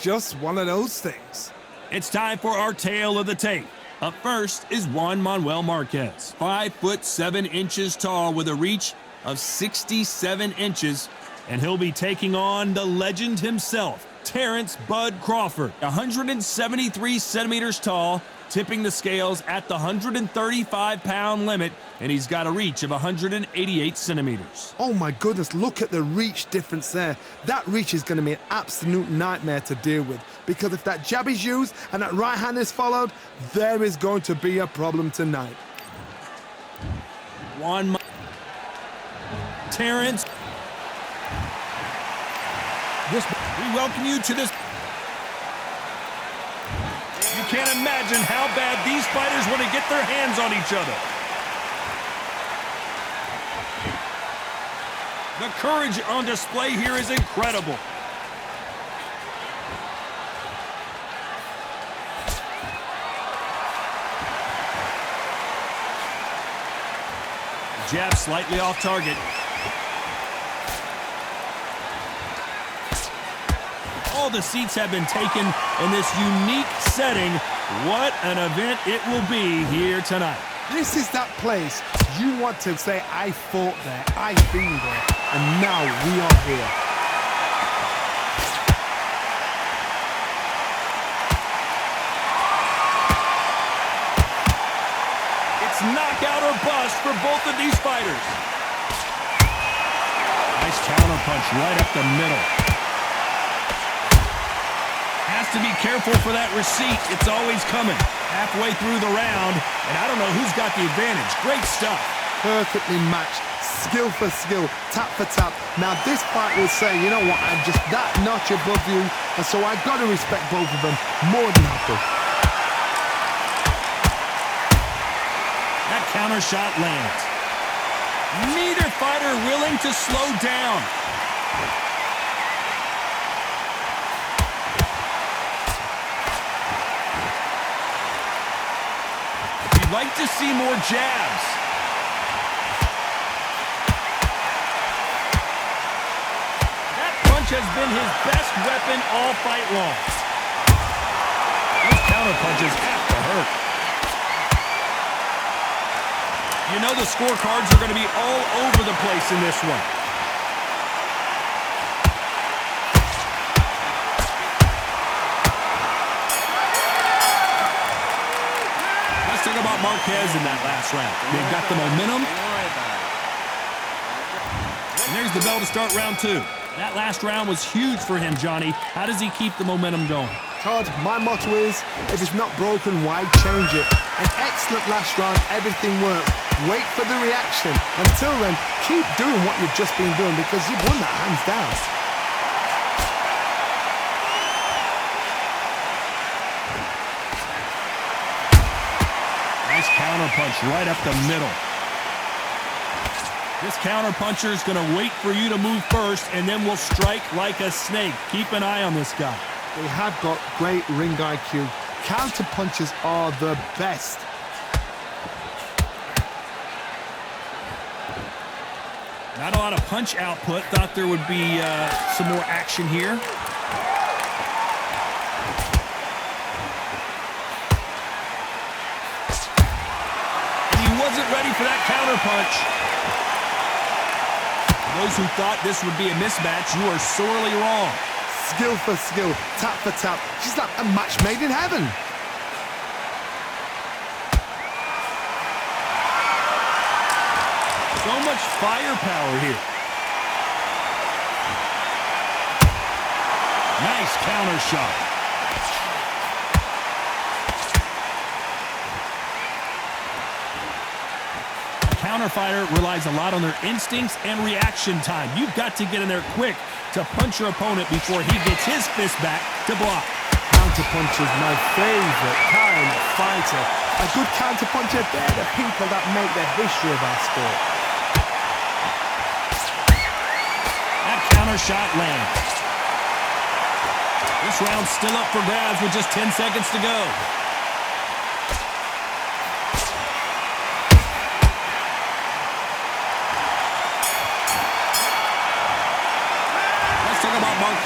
just one of those things. It's time for our tale of the tape. Up first is Juan Marquez, 5'7" tall with a reach of 67 inches, and he'll be taking on the legend himself, Terrence "Bud" Crawford, 173 centimeters tall, tipping the scales at the 135-pound limit, and he's got a reach of 188 centimeters. Oh my goodness, look at the reach difference there. That reach is going to be an absolute nightmare to deal with, because if that jab is used and that right hand is followed, there is going to be a problem tonight. Terrence. We welcome you to this. You can't imagine how bad these fighters want to get their hands on each other. The courage on display here is incredible. Jab slightly off target. All the seats have been taken in this unique setting. What an event it will be here tonight. This is that place you want to say, I fought there, I've been there, and now we are here. It's knockout or bust for both of these fighters. Nice counter punch right up the middle. Has to be careful for that receipt. It's always coming. Halfway through the round, and I don't know who's got the advantage. Great stuff. Perfectly matched, skill for skill, tap for tap. Now this fight will say, you know what, I'm just that notch above you, and so I've got to respect both of them more than happy. That counter shot lands. Neither fighter willing to slow down. You'd like to see more jabs. That punch has been his best weapon all fight long. Those counter punches have to hurt. You know the scorecards are going to be all over the place in this one. Let's talk about Marquez in that last round. They've got the momentum. And there's the bell to start round two. That last round was huge for him, Johnny. How does he keep the momentum going? Todd, my motto is, if it's not broken, why change it? An excellent last round, everything worked. Wait for the reaction. Until then, keep doing what you've just been doing, because you've won that hands down. Nice counter punch right up the middle. This counter puncher is going to wait for you to move first, and then will strike like a snake. Keep an eye on this guy. They have got great ring IQ. Counter punches are the best. Not a lot of punch output. Thought there would be some more action here. And he wasn't ready for that counter punch. For those who thought this would be a mismatch, you are sorely wrong. Skill for skill, tap for tap. She's like a match made in heaven. So much firepower here. Nice counter shot. A counter fighter relies a lot on their instincts and reaction time. You've got to get in there quick to punch your opponent before he gets his fist back to block. Counter punch is my favorite kind of fighter. A good counter puncher, they're the people that make the history of our sport. That counter shot lands. This round's still up for grabs with just 10 seconds to go.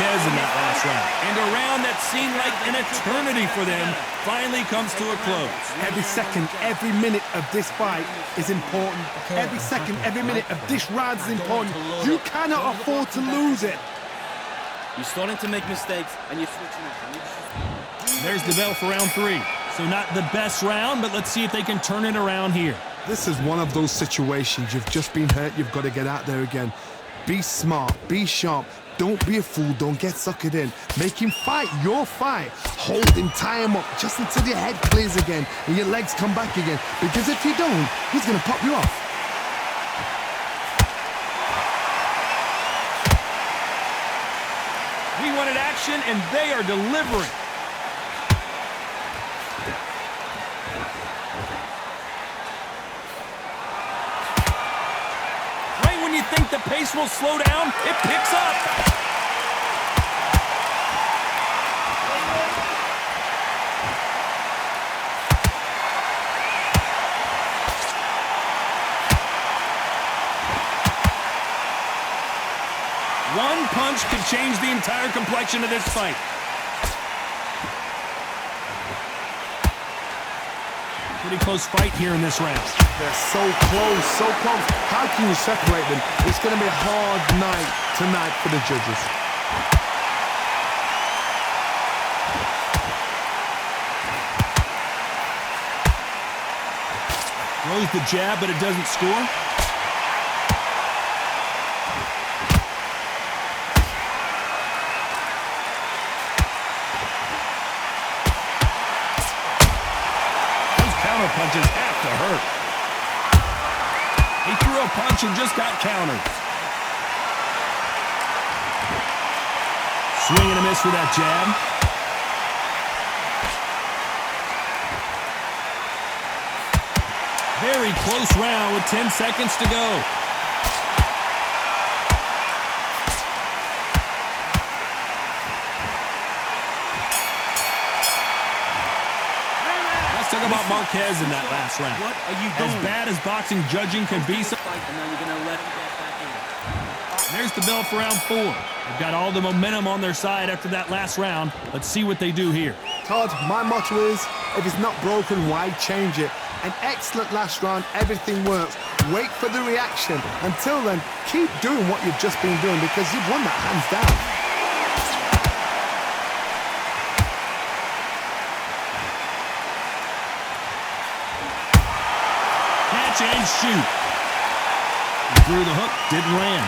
Marquez in that last round. And a round that seemed like an eternity for them finally comes to a close. Every second, every minute of this fight is important. Every second, every minute of this round is important. You cannot afford to lose it. You're starting to make mistakes, and you're switching up. There's the bell for round 3. So not the best round, but let's see if they can turn it around here. This is one of those situations. You've just been hurt. You've got to get out there again. Be smart. Be sharp. Don't be a fool. Don't get suckered in. Make him fight your fight. Hold him, tie him up, just until your head clears again and your legs come back again. Because if you don't, he's going to pop you off. We wanted action, and they are delivering. Right when you think the pace will slow down, it picks up. One punch could change the entire complexion of this fight. Pretty close fight here in this round. They're so close, so close. How can you separate them? It's going to be a hard night tonight for the judges. Throws the jab, but it doesn't score. Punches have to hurt. He threw a punch and just got countered. Swing and a miss for that jab. Very close round with 10 seconds to go. Talk about Marquez in that last round. What are you doing? As bad as boxing judging can be. And now you're gonna let him get back in. There's the bell for round 4. They've got all the momentum on their side after that last round. Let's see what they do here. Todd, my motto is, if it's not broken, why change it? An excellent last round, everything works. Wait for the reaction. Until then, keep doing what you've just been doing because you've won that hands down. And shoot. He threw the hook, didn't land.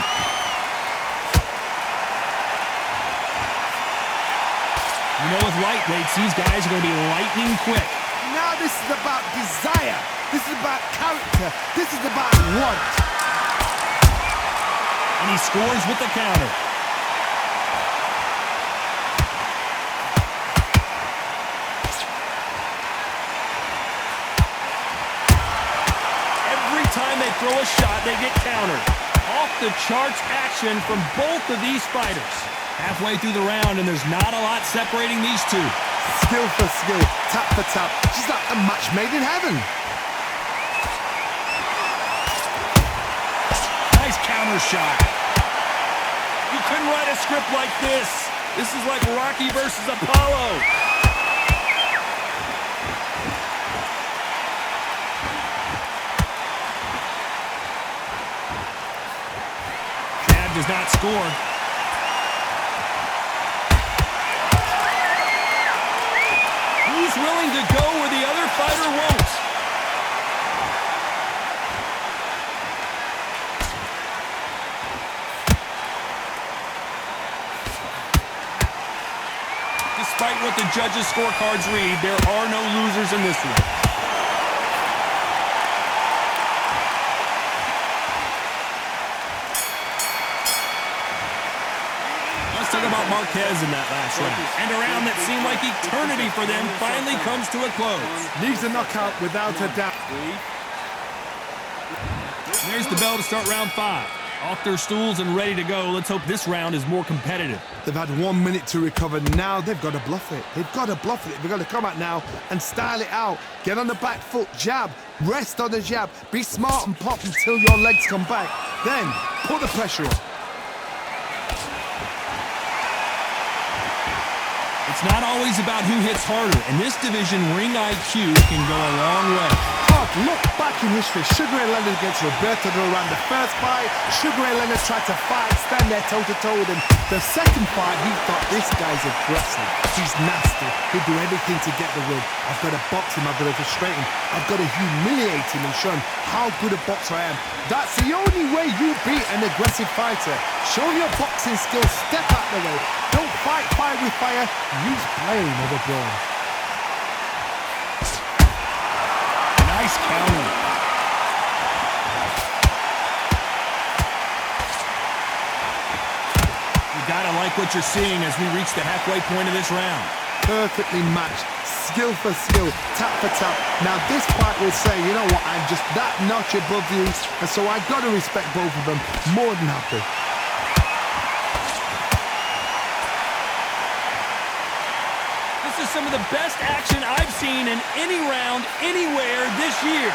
You know, with lightweights, these guys are going to be lightning quick. Now this is about desire. This is about character. This is about want. And he scores with the counter. Time they throw a shot, they get countered. Off the charts action from both of these fighters. Halfway through the round, and there's not a lot separating these two. Skill for skill, tap for tap. Just like a match made in heaven. Nice counter shot. You couldn't write a script like this. This is like Rocky versus Apollo. Does not score. Who's willing to go where the other fighter won't? Despite what the judges' scorecards read, there are no losers in this one. Talk about Marquez in that last round. And a round that seemed like eternity for them finally comes to a close. Needs a knockout without a doubt. There's the bell to start round 5. Off their stools and ready to go. Let's hope this round is more competitive. They've had 1 minute to recover. Now they've got to bluff it. They've got to bluff it. They've got to come out now and style it out. Get on the back foot, jab, rest on the jab. Be smart and pop until your legs come back. Then put the pressure on. It's not always about who hits harder. In this division, ring IQ can go a long way. Look back in history. Sugar Ray Leonard against Roberto Duran. The first fight, Sugar Ray Leonard tried to fight, stand there toe-to-toe with him. The second fight, he thought, this guy's aggressive. He's nasty. He'll do everything to get the win. I've got to box him. I've got to frustrate him. I've got to humiliate him and show him how good a boxer I am. That's the only way you beat an aggressive fighter. Show your boxing skills. Step out the way. Don't fight fire with fire. Use blame over brawn. Nice counter. You gotta like what you're seeing as we reach the halfway point of this round. Perfectly matched, skill for skill, tap for tap. Now this fight will say, you know what, I'm just that notch above you, and so I gotta respect both of them. More than happy. This is some of the best action I've seen in any round, anywhere this year.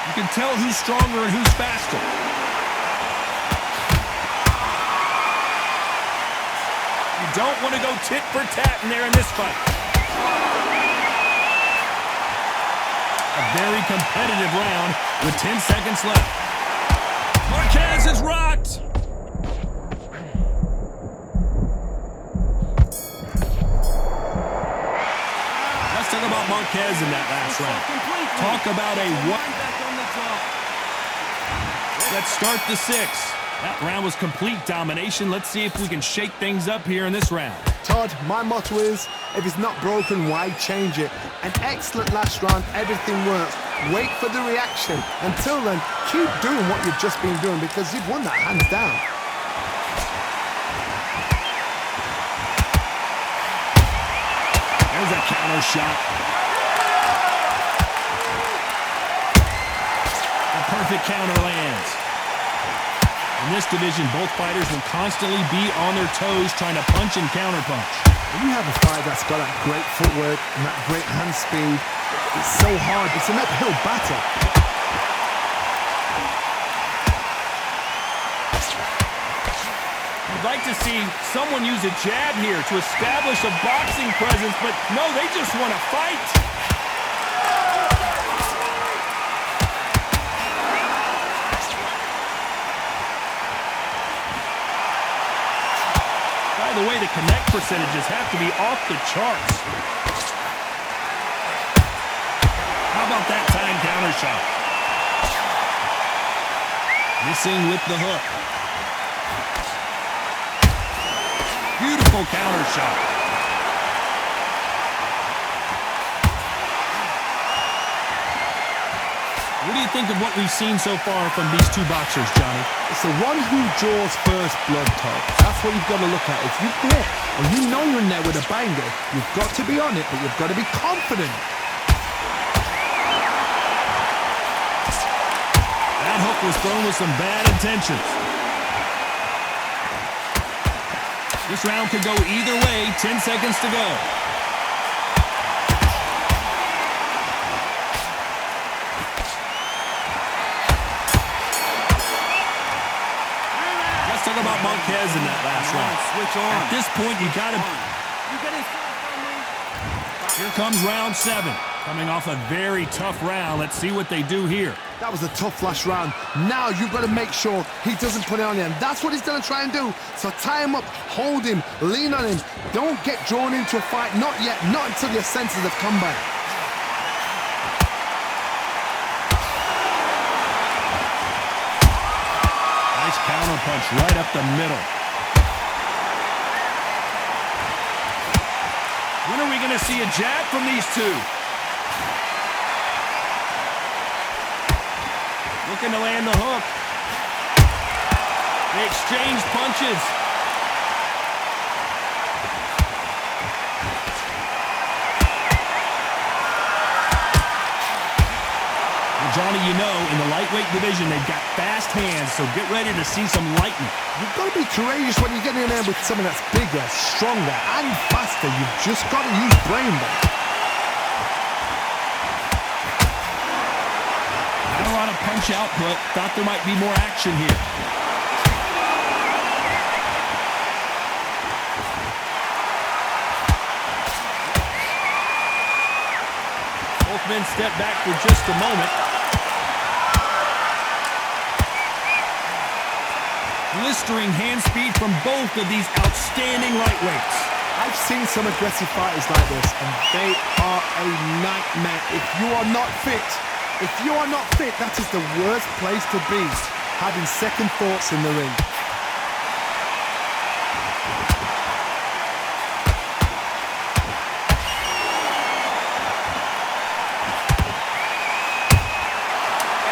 You can tell who's stronger and who's faster. You don't want to go tit for tat in there in this fight. A very competitive round with 10 seconds left. Marquez is rocked. Let's talk about Marquez in that last round. Talk about a what? Let's start the sixth. That round was complete domination. Let's see if we can shake things up here in this round. Todd, my motto is, if it's not broken, why change it? An excellent last round, everything works. Wait for the reaction. Until then, keep doing what you've just been doing because you've won that hands down. There's a counter shot. The perfect counter lands. In this division, both fighters will constantly be on their toes trying to punch and counterpunch. When you have a fight that's got that great footwork and that great hand speed, it's so hard. It's an uphill battle. You'd like to see someone use a jab here to establish a boxing presence, but no, they just want to fight. By the way, the connect percentages have to be off the charts. How about that time counter shot? Missing with the hook. Beautiful counter shot. What do you think of what we've seen so far from these two boxers, Johnny? It's the one who draws first blood, Todd. That's what you've got to look at. If you grip and you know you're in there with a banger, you've got to be on it, but you've got to be confident. That hook was thrown with some bad intentions. This round could go either way. 10 seconds to go. Let's talk about Marquez in that last round. Switch on. At this point, you got to... You getting from me? Here comes round 7. Coming off a very tough round. Let's see what they do here. That was a tough last round. Now you've got to make sure he doesn't put it on him. That's what he's going to try and do. So tie him up, hold him, lean on him. Don't get drawn into a fight. Not yet. Not until your senses have come back. Nice counter punch right up the middle. When are we going to see a jab from these two? Looking to land the hook. They exchange punches. Well, Johnny, you know, in the lightweight division, they've got fast hands, so get ready to see some lightning. You've got to be courageous when you get in there with someone that's bigger, stronger, and faster. You've just got to use brain there. Not a lot of punches punch output. Thought there might be more action here. Both men step back for just a moment. Blistering hand speed from both of these outstanding lightweights. I've seen some aggressive fighters like this, and they are a nightmare. If you are not fit, that is the worst place to be, having second thoughts in the ring.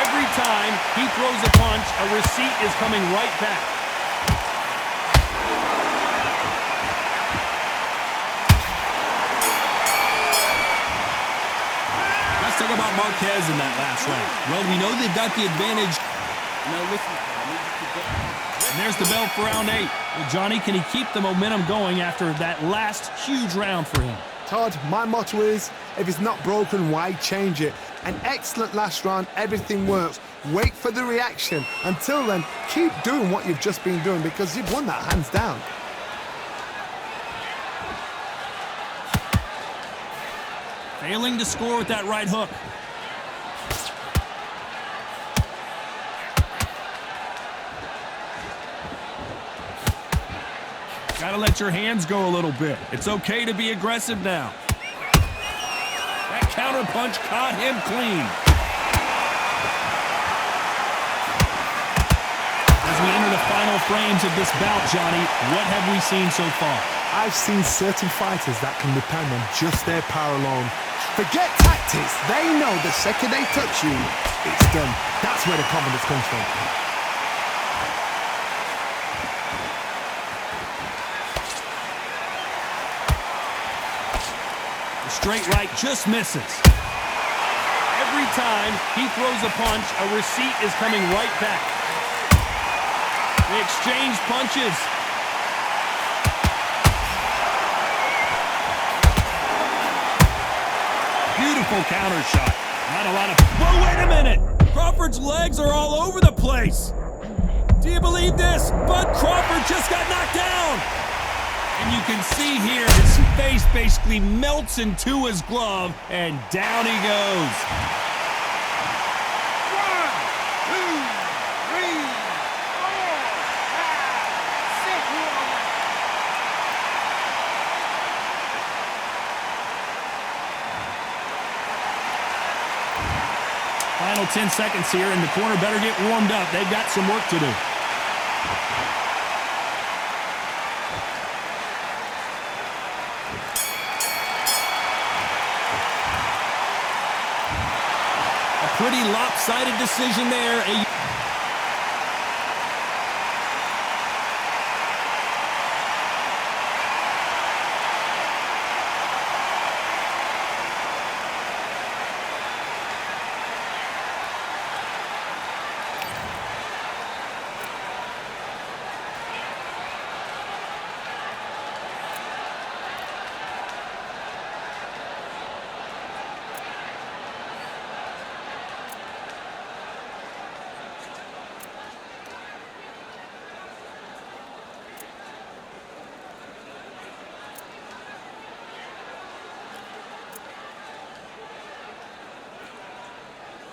Every time he throws a punch, a receipt is coming right back. Talk about Marquez in that last round. Well, we know they've got the advantage. Now listen, I need you to get... And there's the bell for round 8. Well, Johnny, can he keep the momentum going after that last huge round for him? Todd, my motto is, if it's not broken, why change it? An excellent last round, everything works. Wait for the reaction. Until then, keep doing what you've just been doing because you've won that hands down. Failing to score with that right hook. Gotta let your hands go a little bit. It's okay to be aggressive now. That counter punch caught him clean. As we enter the final frames of this bout, Johnny, what have we seen so far? I've seen certain fighters that can depend on just their power alone. Forget tactics. They know the second they touch you, it's done. That's where the confidence comes from. The straight right just misses. Every time he throws a punch, a receipt is coming right back. They exchange punches. Beautiful counter shot. Not a lot of... Whoa, wait a minute! Crawford's legs are all over the place. Do you believe this? Bud Crawford just got knocked down. And you can see here his face basically melts into his glove, and down he goes. 10 seconds here, and the corner better get warmed up. They've got some work to do. A pretty lopsided decision there.